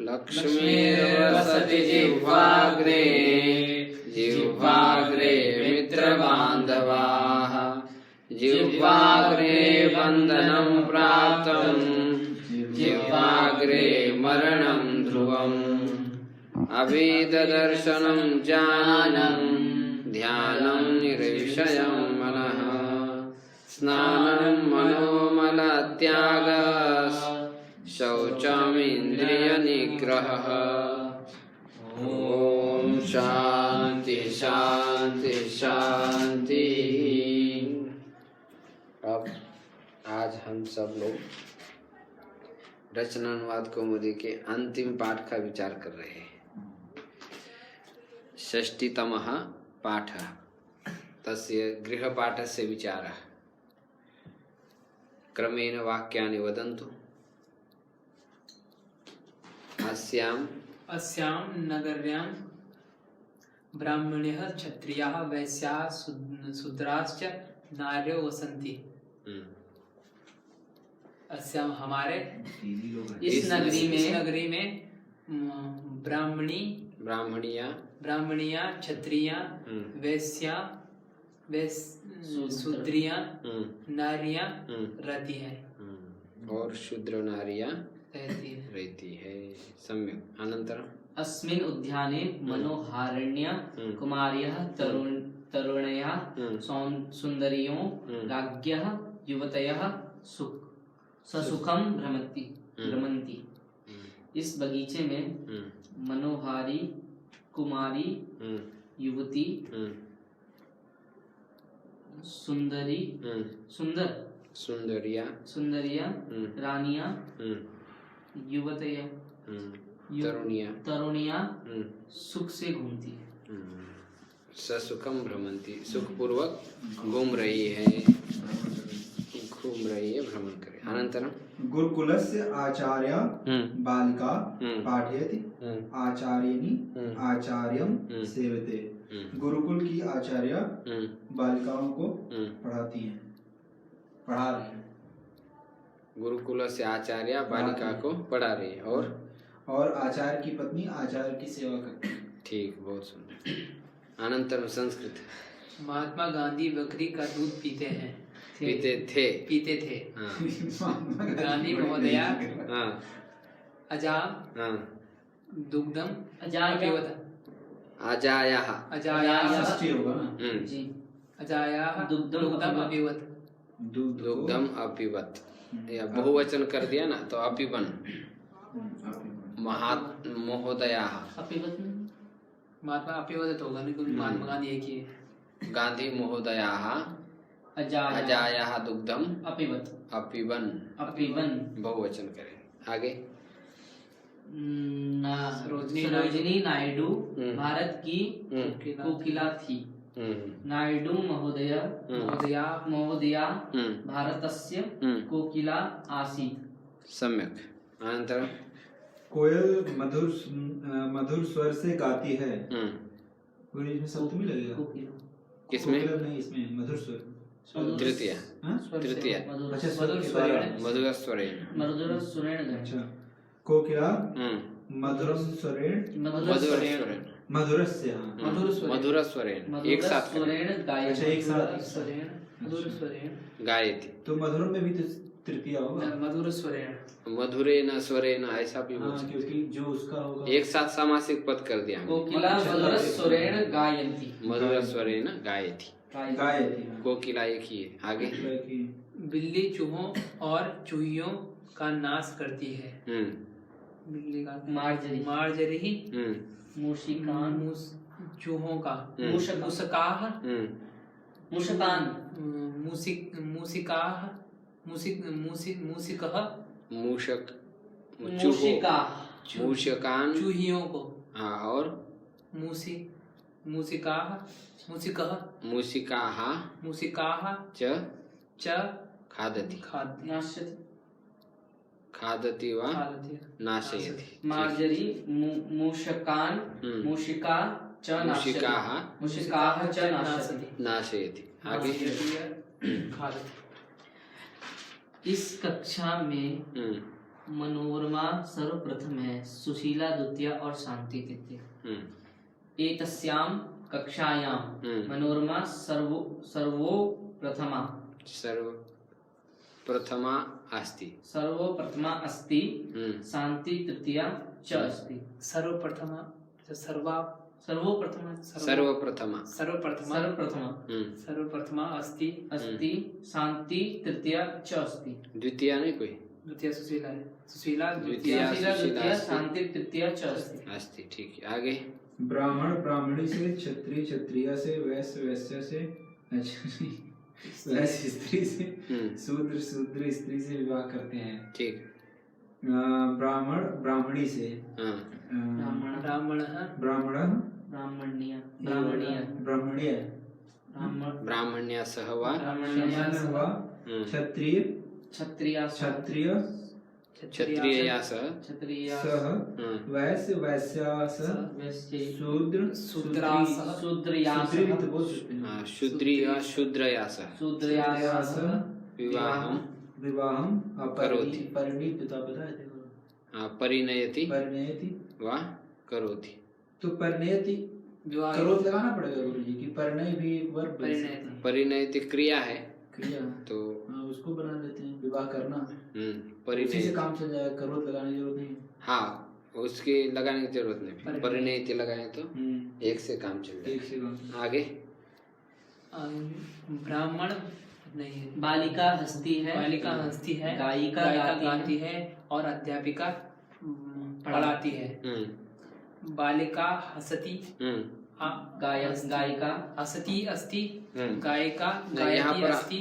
लक्ष्मीर्वसति जिह्वाग्रे जिह्वाग्रे मित्रबान्धवाः जिह्वाग्रे बन्धनं प्राप्तं जिह्वाग्रे मरणं ध्रुवम् अभीददर्शनं ज्ञानं ध्यानं निरीक्षयं मनः स्नानं मनोमलत्यागः शौचमिन्द्रियनिग्रहः। ओम शांति शांति शांति। अब आज हम सब लोग रचनानुवाद कौमुदी के अंतिम पाठ का विचार कर रहे हैं। षष्टितमः पाठः तस्य गृहपाठस्य विचारः। क्रमेण वाक्यानि वदन्तु। अस्यां नगर्यां ब्राह्मणः क्षत्रियाः वैश्याः शूद्राश्च नार्यो वसन्ति। अस्यां हमारे इस नगरी में ब्राह्मणियाँ क्षत्रियाँ वैश्या शूद्रियाँ नारियाँ रहती हैं और शूद्र नारियाँ रहती है। सम्यक। अनन्तरम् अस्मिन् उद्याने मनोहारिण्य कुमार्यः तरुण्यः सुन्दरियो राज्ञः युवतयः ससुखं भ्रमन्ति। इस बगीचे में मनोहारी कुमारी युवती सुंदरिया रानियां युवतियां तरुणियां सुख से घूमती है। ससुखम भ्रमंती, सुखपूर्वक घूम रही है भ्रमण करे। अनन्तरं गुरुकुलस्य आचार्य बालिका पाठयति आचार्येणी आचार्यं सेवते। गुरुकुल की आचार्य बालिकाओं को पढ़ा रही है। गुरुकुल से आचार्य बालिका को पढ़ा रही है और आचार्य की पत्नी आचार्य की सेवा करती है। ठीक, बहुत सुंदर। अनंतरम संस्कृत। महात्मा गांधी बकरी का दूध पीते थे। गांधी महोदया अजा दुग्धम अजायाः दुग्धम अपिवत। या बहुवचन कर दिया ना तो अपिबन। महोदयाः महात्मा अपिवत होगा नहीं, क्योंकि महात्मा गांधी एक ही है। गांधी महोदयाः अजायाः दुग्धम अपिबन बहुवचन करें। आगे सरोजिनी नायडू भारत की कोकिला थी। नायडू महोदया भारतस्य कोकिला आसीत्। सम्यक। अनन्तरं कोयल मधुर स्वर से गाती है। इसमें सप्तमी लगेगा। किसमें? नहीं, इसमें मधुर स्वर तृतीय मधुर स्वरेण। अच्छा, कोकिला मधुर स्वरेण एक साथ गायति। तो मधुरम में भी तो तृतीया होगा। मधुरेण स्वरेण ऐसा भी बोल सकते, क्योंकि जो उसका होगा एक साथ सामासिक पद कर दिया। कोकिला मधुर स्वरेण गायन्ति। मधुर स्वरेण गायति। कोकिला एक ही है। आगे बिल्ली चूहों और चूहियों का नाश करती है। बिल्ली का मार्जरी चूहों का मूषकाः मूषकान चूहियों को। हाँ, और मूषिकाः च खादति वा नाशयति। मार्जरी मूषिका च नाशयति मूषिकाः मूषिकाः च नाशयति नाशयति। आगे इस कक्षा में मनोरमा सर्वप्रथम है, सुशीला द्वितीय और शांति तृतीय। एतस्यां कक्षायां मनोरमा सर्वप्रथमा अस्ति, शांति तृतीया च अस्ति। सर्वप्रथमा अस्ति, शांति तृतीया च अस्ति। द्वितीया नहीं कोई, द्वितीय सुशीला है, सुशीला द्वितीया द्वितीय शांति तृतीया च अस्ति। अस्ति। ठीक है, आगे ब्राह्मण ब्राह्मणी से, क्षत्रिय क्षत्रिय से, वैश्य वैश्य से, वैश्य स्त्री से, शूद्र शूद्र स्त्री से विवाह करते हैं। ठीक। ब्राह्मण ब्राह्मणी से, ब्राह्मण्यासह वा क्षत्रिय क्षत्रियासह सह, वैश्य वैश्यासह, शूद्र शूद्रयासह विवाहम करोति। परिणयति परिणयति वा करोति। तो परिणयति करोत लगाना पड़ेगा गुरु जी की, परिणय भी एक वर्ब है। परिणयति क्रिया है, क्रिया तो उसको बना लेते हैं, विवाह करना। उसी से परिणय काम चल जाएगा, करोत लगाने की जरूरत नहीं। हाँ, उसके लगाने की जरूरत नहीं, परिणयति लगाए तो एक से काम चल एक से काम। आगे ब्राह्मण नहीं, बालिका हस्ती है, गायिका गाती है और अध्यापिका पढ़ाती है। बालिका हसती, गायिका हसती अस्ति, गायिका यहाँ गायती पर अस्ति।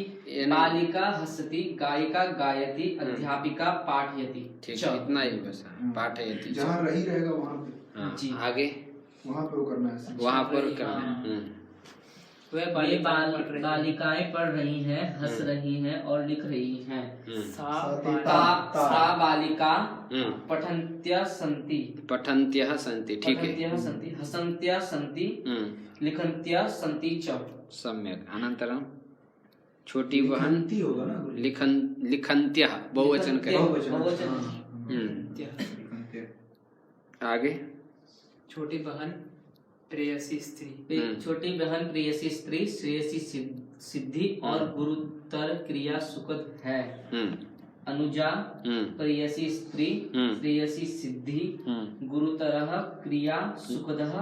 बालिका हसति, गायिका गायति, अध्यापिका पाठयति। ठीक है, इतना ही बस। पाठयति जहाँ रही रहेगा वहाँ पे। हाँ, जी। आगे वहाँ पे वो करना है, वहाँ पर करना है। वह ये बालिकाएं पढ़ रही हैं, हंस रही हैं और लिख रही हैं। सा बालिका पठन्त्यः सन्ति, पठन्त्यः सन्ति। ठीक है, पठन्त्यः सन्ति, हसन्त्यः सन्ति, लिखन्त्यः सन्ति च। सम्यक। अनन्तरं छोटी बहन होगा ना गुरु जी? लिखन्त्यः बहुवचन करें। आगे छोटी बहन प्रेयसी स्त्री, छोटी बहन प्रेयसी स्त्री, श्रेयसी सिद्धि और गुरुतर क्रिया सुखद है। अनुजा प्रेयसी स्त्री, श्रेयसी सिद्धि, गुरुतरः क्रिया सुखदः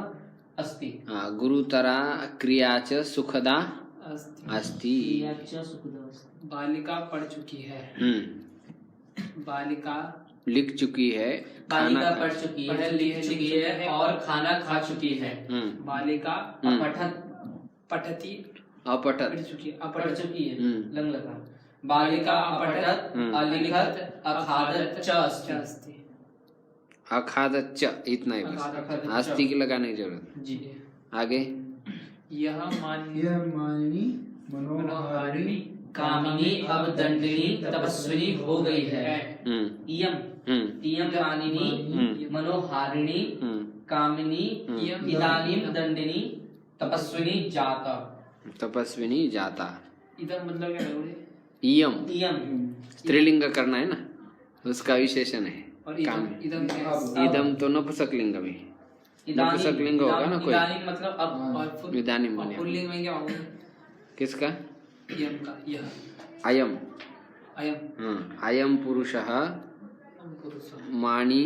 अस्ति। गुरुतरा क्रिया च सुखदा अस्ति। क्रिया च सुखदः अस्ति। बालिका पढ़ चुकी है, बालिका लिख चुकी है, बालिका पढ़ चुकी है, लिख चुकी है और खाना खा चुकी है। बालिका पठती, अपठत पढ़ चुकी है, लंग लगा। बालिका अपठत, अलिखत, अखादत च अस्ति। अखादत च, इतना ही बस। आस्ति की लगाने की जरूरत जी। आगे यह मानिनी मनोहारिणी कामिनी अब दंडिनी तपस्विनी हो गई है। इयम मानिनी मनोहारिणी कामिनी इदानीं दंडिनी तपस्विनी जाता। तपस्विनी जाता। इधर मतलब क्या है? इयम इयम स्त्रीलिंग करना है ना, उसका विशेषण है। और काम इदम तो नपुंसकलिंग में, नपुंसकलिंग होगा ना कोई। इदानीं मतलब अब। और इदानीं पुल्लिंग में क्या होगा? किसका? यम का, यह अयम। अयम अयम पुरुषः मानी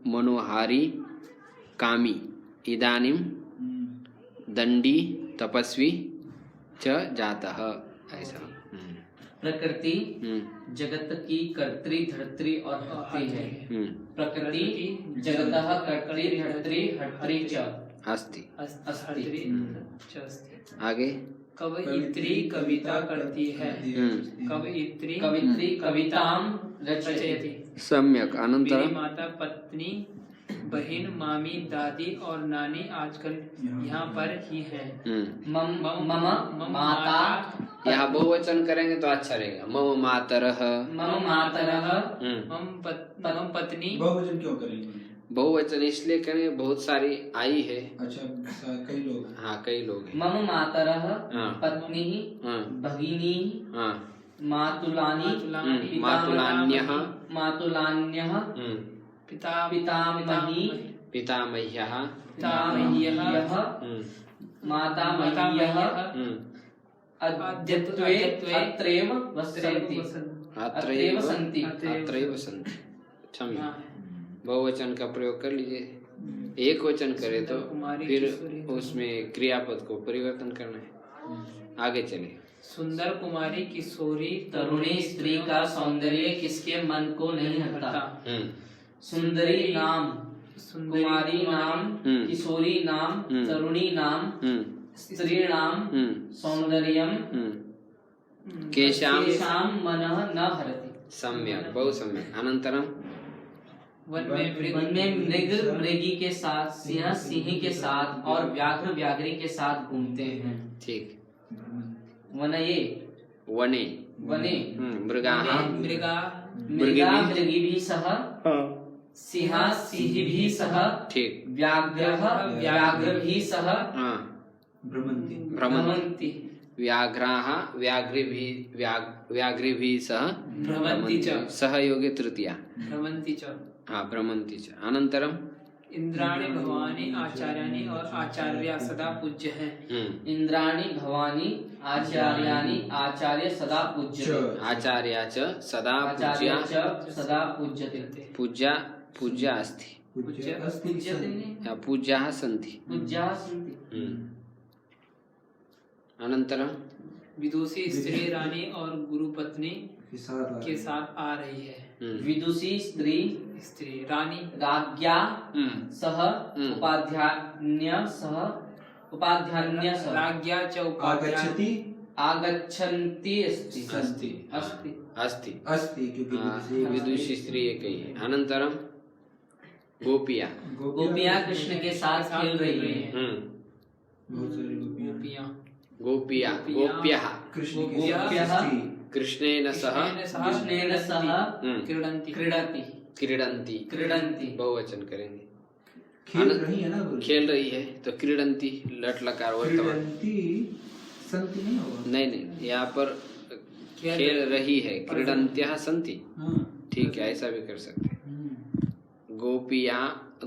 मनोहारी कामी इदानीं दंडी तपस्वी च जातः। ऐसा। प्रकृति जगत की कर्त्री धर्त्री और हर्त्री है। प्रकृति जगतः कर्त्री धर्त्री हर्त्री च अस्ति। आगे कवयित्री कविता करती है, कवयित्री कवितां रचयति। सम्यक। अनंतर मेरी माता पत्नी बहन मामी दादी और नानी आजकल यहाँ पर ही है। मम माता, यहाँ बहुवचन करेंगे तो अच्छा रहेगा। मम मातरः, मम मातरः, मम पत्नी। बहुवचन क्यों करेंगे? बहुवचन इसलिए करें बहुत सारी आई है। अच्छा कई लोग हैं। हाँ कई लोग हैं। मम मातरः हाँ। पत्नी हाँ भगिनी हाँ मातुलानी मातुलान्यः मातुलान्यः पितामही पितामह्यः पितामह्यः मातामह्यः अद्यत्वे अत्रैव वसन्ति अत्रैव सन्ति। अत्रैव सन्ति। क्षम्य बहुवचन का प्रयोग कर लीजिए। एक वचन करे तो फिर उसमें क्रियापद को परिवर्तन करना है। आगे चले। सुंदर कुमारी किशोरी तरुणी स्त्री का सौंदर्य किसके मन को नहीं हरता। सुंदरी नाम, कुमारी नाम, किशोरी नाम, तरुणी नाम, स्त्री नाम, सौंदर्यम केषाम मनः न हरति। सम्यक, बहु सम्यक। अनंतरम वन में मृग मृगी के साथ, सिंह सिंह के साथ और व्याघ्र व्याघ्री के साथ घूमते हैं। ठीक। वनये वने वने मृगाः मृगा मृगीभिः सह सिंह सिंहिभिः सह ठीक। व्याघ्रः व्याघ्रभिः सह भ्रमन्ति। व्याघ्राः व्याघ्रिभिः सह भ्रमन्ति च। सहयोगे तृतीया। भ्रमन्ति च। हाँ भ्रमन्ति च। अनंतरम इंद्राणी भवानी आचार्याणि और आचार्य सदा पूज्य हैं। इंद्राणी भवानी आचार्याणि आचार्य सदा पूज्य। आचार्या च सदा आचार्य पूज्या च सदा पूज्यते। पूज्या अस्ति या पूज्याः सन्ति। पूज्याः सन्ति। अनंतरम विदुषी स्त्री रानी और गुरु पत्नी के साथ आ रही है। विदुषी स्त्री रानी राज्ञा सह उपाध्यान्य सह राज्ञा च आगच्छति आगच्छन्ति अस्ति क्योंकि विदुषी स्त्री एक ही है। अनंतरम गोपिया कृष्ण के साथ खेल रही हैं। बहुत सारी गोपियां। गोप्यः कृष्णेन सह क्रीडन्ति। बहुवचन करेंगे। खेल रही है ना गुरु? खेल रही है तो क्रीडन्ति लट लकार वर्तमान। संति नहीं होगा? नहीं यहाँ पर खेल रही है। क्रीडन्त्यः सन्ति। ठीक है, ऐसा भी कर सकते हैं।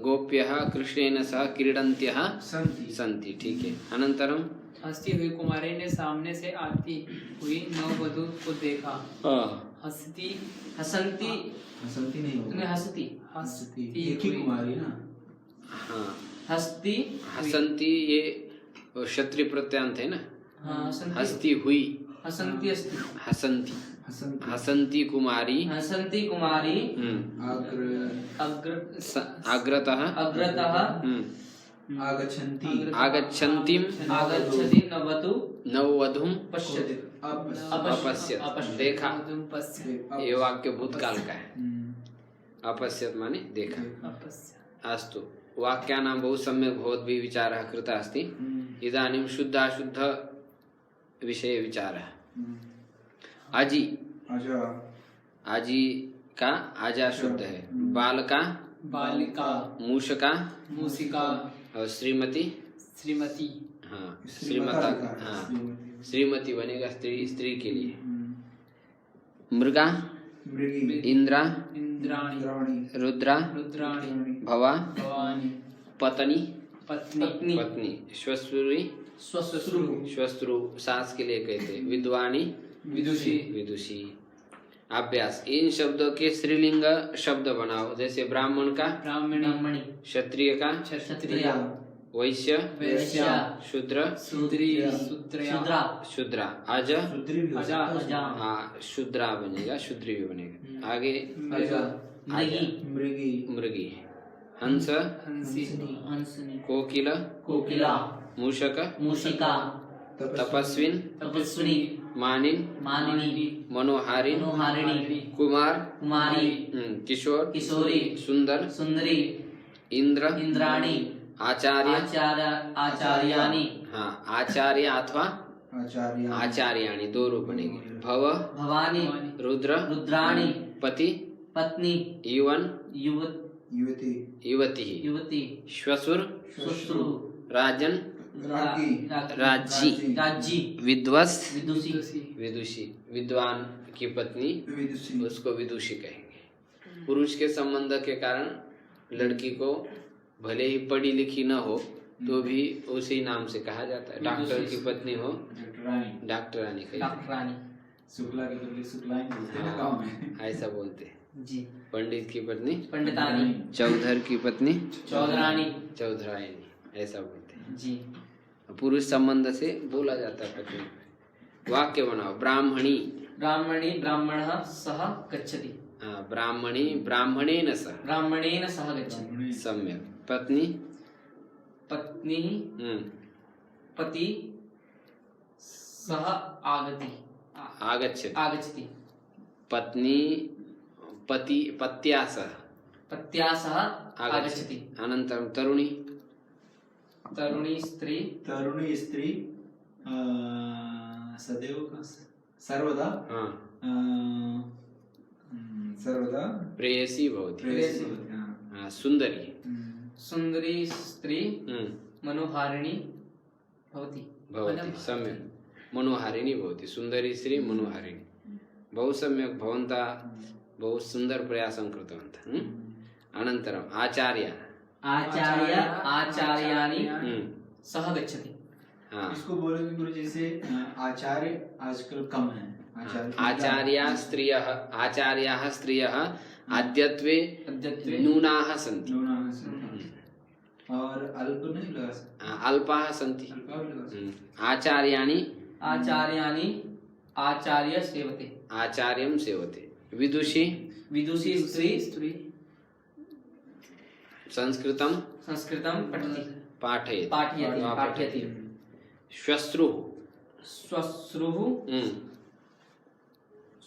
गोप्यः कृष्णेन सह क्रीडन्त्यः सन्ति। ठीक है। अनंतरम हंसती हुई कुमारी ने सामने से आती हुई नववधू को देखा। हंसती नहीं होगा। हंसती एक ही कुमारी ना। हाँ हंसती ये क्षत्रिय प्रत्यांत है ना। हंसती हुई हसंती कुमारी अग्रतः आगच्छन्तीं नववधूं अपश्यत्। देखा, ये वाक्य भूतकाल का है। अपश्यत् माने देखा। अस्तु, वाक्यानां बहु सम्यक् भवद्भिः विचारः कृतः अस्ति। इदानीं शुद्धाशुद्ध विषये विचारः। आजी का आजा शुद्ध है। बालिका मूषका और श्रीमती। हाँ श्रीमता। हाँ श्रीमती बनेगा स्त्री के लिए। मृगा इंद्राणी रुद्रा भवानी पत्नी श्वश्रु सास के लिए कहते। विद्वानी विदुषी। अभ्यास, इन शब्दों के स्त्रीलिंग शब्द बनाओ। जैसे ब्राह्मण का ब्राह्मणी, क्षत्रिय का क्षत्रिय, वैश्य शूद्र शूद्रा। हाँ शूद्रा बनेगा, शूद्री भी बनेगा। आगे मृगी। हंस कोकिला मूषका तपस्विनी मानिनी मनोहारिणी कुमारी किशोरी सुंदरी इंद्राणी आचार्यानी। हाँ आचार्य अथवा आचार्याणी दो रूप बनेंगे। भवानी रुद्राणी पत्नी युवती युवती युवती श्वशुर श्वश्रु राजन राज्जी राज्जी विद्वस विदुषी विदुषी विद्वान की पत्नी विदुषी उसको विदुषी कहेंगे। पुरुष के संबंध के कारण लड़की को भले ही पढ़ी लिखी न हो तो भी उसी नाम से कहा जाता है। डॉक्टर की पत्नी हो डॉक्टरानी कही डॉक्टरानी शुक्ला की पत्नी शुक्लाइन बोलते हैं गाँव में। ऐसा बोलते हैं। जी पंडित की पत्नी पंडितानी चौधर की पत्नी चौधरानी चौधरायनी ऐसा बोलते हैं। जी पुरुष संबंध से बोला जाता है पत्नी। वाक्य बनाओ। ब्राह्मणी ब्राह्मणी ब्राह्मणः सह गच्छति ब्राह्मणी ब्राह्मणेन सह ब्राह्मणेन सह गच्छति सम्यक। पत्नी पत्नी पति सह आगति आगच्छति आगच्छति पत्नी पति पत्या सह पत्या सह आगच्छति अनन्तरं तरुणी तरुणी स्त्री सदैव का सर्वदा सर्वदा प्रेयसी भवति प्रेयसी होती है। सुंदरी सुंदरी स्त्री मनोहारिणी भवति भवति सम्यक् मनोहारिणी भवति सुंदरी स्त्री मनोहारिणी बहु सम्यक् भवन्तः बहु सुन्दर प्रयासं कृतवन्तः। अनन्तरम् आचार्य आचार्य आचार्याणि सह गच्छति इसको बोलेंगे गुरु जी से आचार्य आजकल कम है। आचार्याः स्त्रियः अद्यत्वे न्यूनाः सन्ति और अल्प नहीं लगा सकते अल्पाः सन्ति। आचार्याणि आचार्याणि आचार्य सेवते आचार्यं सेवते। विदुषी विदुषी स्त्री संस्कृतं पठति पाठयति पाठयति श्वश्रुः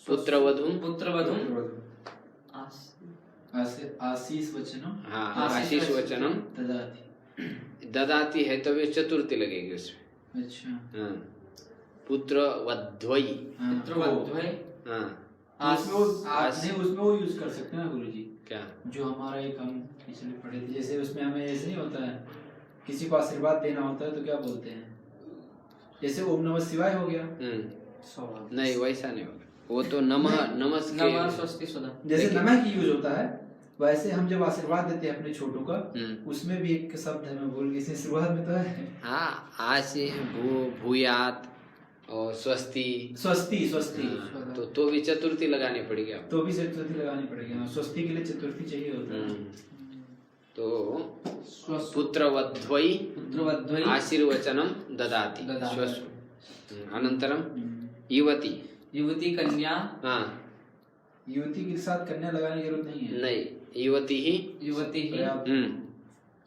पुत्रवधूं आशीष वचनम आशीष वचनम ददाती है तभी चतुर्थी लगेगी उसमें। अच्छा पुत्र वध्वई उसमें वो यूज कर सकते हैं ना गुरु जी क्या जो हमारा एक हम पिछले पढ़े थे जैसे उसमें हमें ऐसे नहीं होता है किसी को आशीर्वाद देना होता है तो क्या बोलते हैं जैसे ओम नमः शिवाय हो गया नहीं वैसा नहीं होगा वो तो नमः स्वस्ति सुधा जैसे नमः की यूज होता है वैसे हम जब आशीर्वाद देते हैं अपने छोटों का उसमें भी एक शब्द है मैं भूल गई शुरुआत में तो है आशी भूयात और स्वस्ति तो भी चतुर्थी लगानी पड़ेगी आपको तो भी चतुर्थी लगानी पड़ेगी स्वस्ति के लिए चतुर्थी चाहिए होता है तो पुत्रवध्वई आशीर्वचनम ददाति अनंतरम युवती कन्या युवती के साथ कन्या लगाने की जरूरत नहीं है नहीं युवती ही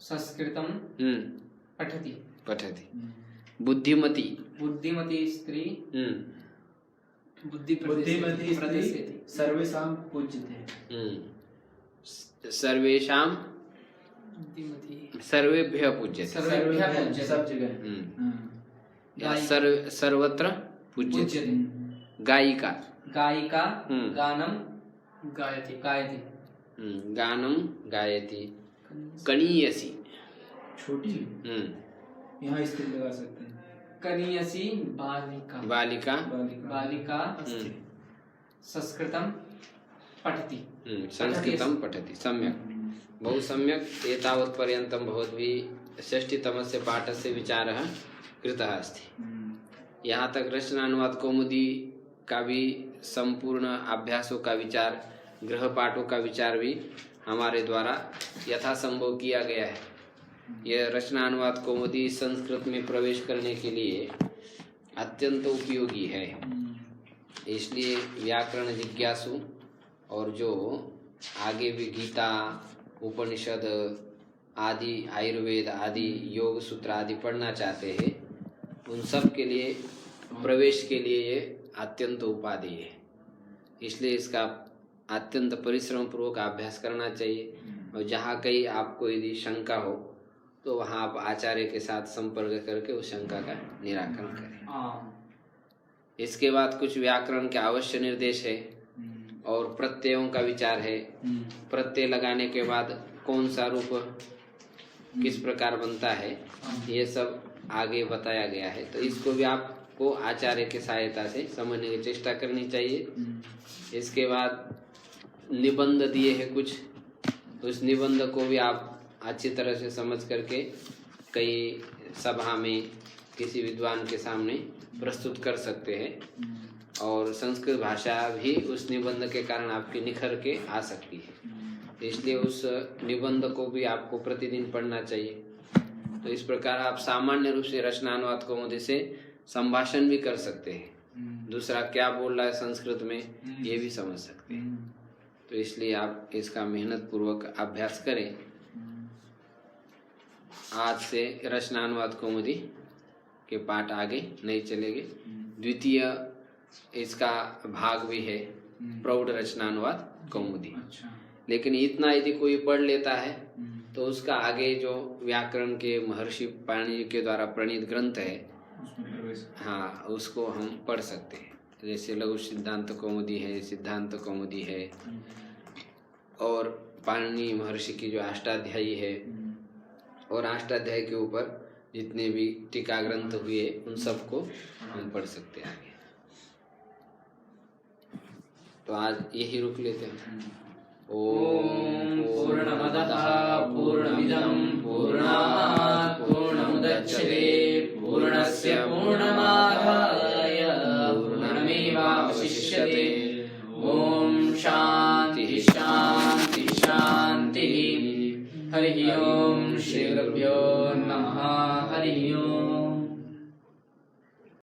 संस्कृतम पठति बुद्धिमती स्त्री बुद्धिमती स्त्री सर्वेषां पूज्यते सर्वेभ्यः पूज्यते सब जगह सर्वत्र पूज्यते। गायिका गानम गायति कनीयसी छोटी यहाँ स्त्री लगा सकते हैं कनीयसी बालिका संस्कृतं पठति सम्यक् बहु सम्यक् एतावत् पर्यन्तं भवद्भिः षष्ठीतमस्य पाठस्य विचारः कृतः अस्ति। यहाँ तक रचनानुवाद कौमुदी का भी संपूर्ण अभ्यासों का विचार गृह पाठों का विचार भी हमारे द्वारा यथासंभव किया गया है। यह रचनानुवाद कौमुदी संस्कृत में प्रवेश करने के लिए अत्यंत उपयोगी है। इसलिए व्याकरण जिज्ञासु और जो आगे भी गीता उपनिषद आदि आयुर्वेद आदि योग सूत्र आदि पढ़ना चाहते हैं उन सब के लिए प्रवेश के लिए ये अत्यंत उपाधि है। इसलिए इसका अत्यंत परिश्रम पूर्वक अभ्यास करना चाहिए और जहाँ कहीं आपको यदि शंका हो तो वहाँ आप आचार्य के साथ संपर्क करके उस शंका का निराकरण करें। इसके बाद कुछ व्याकरण के अवश्य निर्देश है और प्रत्ययों का विचार है। प्रत्यय लगाने के बाद कौन सा रूप किस प्रकार बनता है, ये सब आगे बताया गया है। तो इसको भी आपको आचार्य की सहायता से समझने की चेष्टा करनी चाहिए। इसके बाद निबंध दिए हैं कुछ, उस निबंध को भी आप अच्छी तरह से समझ करके कई सभा में किसी विद्वान के सामने प्रस्तुत कर सकते हैं, और संस्कृत भाषा भी उस निबंध के कारण आपकी निखर के आ सकती है। इसलिए उस निबंध को भी आपको प्रतिदिन पढ़ना चाहिए। तो इस प्रकार आप सामान्य रूप से रचनानुवाद कौमुदी से संभाषण भी कर सकते हैं, दूसरा क्या बोल रहा है संस्कृत में ये भी समझ सकते हैं। तो इसलिए आप इसका मेहनत पूर्वक अभ्यास करें। आज से रचनानुवाद कौमुदी के पाठ आगे नहीं चलेंगे। द्वितीय इसका भाग भी है प्रौढ़ रचनानुवाद कौमुदी। लेकिन इतना यदि कोई पढ़ लेता है तो उसका आगे जो व्याकरण के महर्षि पाणिनि के द्वारा प्रणीत ग्रंथ है, हाँ, उसको हम पढ़ सकते हैं। जैसे लघु सिद्धांत कौमुदी है, सिद्धांत कौमुदी है, और पाणिनि महर्षि की जो अष्टाध्यायी है, और अष्टाध्यायी के ऊपर जितने भी टीका ग्रंथ हुए उन सबको हम पढ़ सकते हैं आगे। तो आज यही रुक लेते हैं। ओम पूर्णमदः पूर्णमिदं पूर्णात् पूर्णमुदच्यते पूर्णस्य पूर्णमादाय पूर्णमेवावशिष्यते। ओम शांति शांति शांति। हरि ओम। श्री गुरुभ्यो नमः। हरि ओम।